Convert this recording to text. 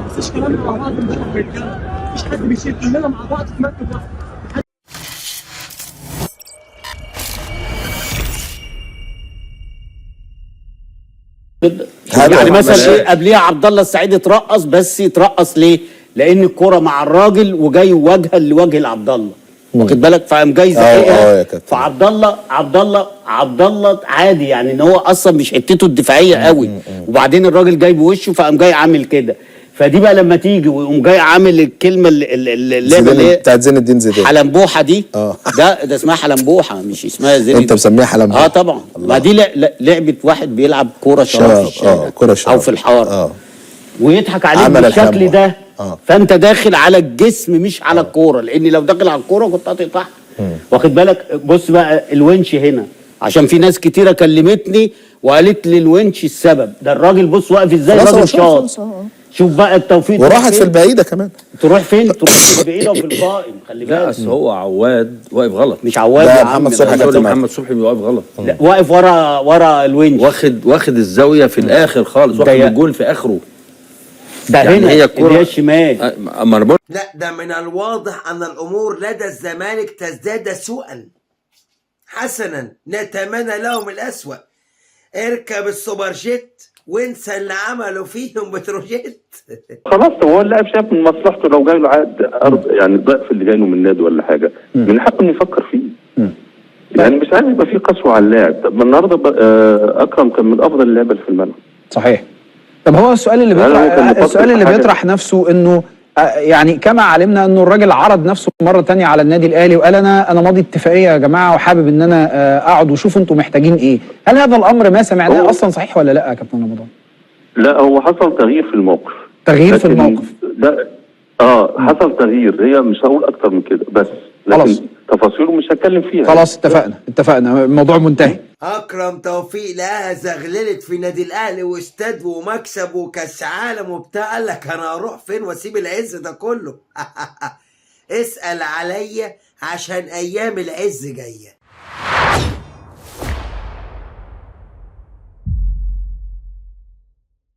مفيش كلام مع بعض، مفيش حد بيشيل، كلنا مع بعض في مركب واحد. يعني مثلا ايه قبليها عبد الله السعيد اترقص، بس يترقص ليه؟ لان الكرة مع الراجل وجاي وجها لوجه لعبد الله، واخد بالك؟ فقام جاي زقها. فعبد الله عبد الله عادي، يعني ان هو اصلا مش حتته الدفاعيه قوي، وبعدين الراجل جاي بوشه فقام جاي عامل كده. فدي بقى لما تيجي ويقوم جاي عامل الكلمه اللي بتاعت زين الدين زيدان، حلنبوحه دي. ده اسمها حلنبوحه، مش اسمها زين. انت مسميها حلنبوحه؟ طبعا. ما دي لعبه واحد بيلعب كوره شراب في الشارع او في الحاره، ويضحك عليك بالشكل ده. فانت داخل على الجسم مش على الكوره، لان لو داخل على الكوره كنت هتقطعها، واخد بالك؟ بص بقى الونش هنا، عشان في ناس كتيره كلمتني وقالت لي الونش السبب ده. الراجل بص واقف ازاي، الراجل شاط. شوف بقى التوفيق، وراحت في البعيده كمان. تروح فين؟ تروح في البعيده وفي القائم، خلي بالك. لا اصل هو عواد واقف غلط، مش عواد لا يا محمد عم، صبحي. محمد صبحي واقف غلط. لا واقف ورا الونش، واخد الزاويه في الاخر خالص، واخد الجول في اخره. ده يعني هنا هي الكرة هي الشمال. لا، ده من الواضح أن الأمور لدى الزمالك تزداد سوءا. حسنا، نتمنى لهم الأسوأ. اركب السوبر جيت وانسى اللي عملوا فيهم بتروجيت. خلاص هو اللاعب شاف من مصلحته، لو جاي له عقد يعني الضعف اللي جاي له من النادي ولا حاجه، من حقه انه يفكر فيه. يعني مش عايز يبقى فيه قسوه على اللاعب. طب النهارده اكرم كان من افضل اللعيبه في الملعب. صحيح. طب هو السؤال اللي بيطرح نفسه انه يعني كما علمنا انه الراجل عرض نفسه مره ثانيه على النادي الاهلي وقال انا ماضي اتفاقيه يا جماعه وحابب ان انا اقعد وشوفوا انتم محتاجين ايه. هل هذا الامر ما سمعناه اصلا صحيح ولا لا يا كابتن رمضان؟ لا، هو حصل تغيير في الموقف. تغيير في الموقف؟ لا حصل تغيير، هي مش هقول اكتر من كده بس، لكن خلاص تفاصيله مش هتكلم فيها. خلاص اتفقنا، الموضوع منتهي. اكرم توفيق لها زغللت في نادي الاهلي واستاد ومكسب وكاس عالم وبتاع، قال لك انا هروح فين واسيب العز ده كله؟ اسال عليا عشان ايام العز جايه.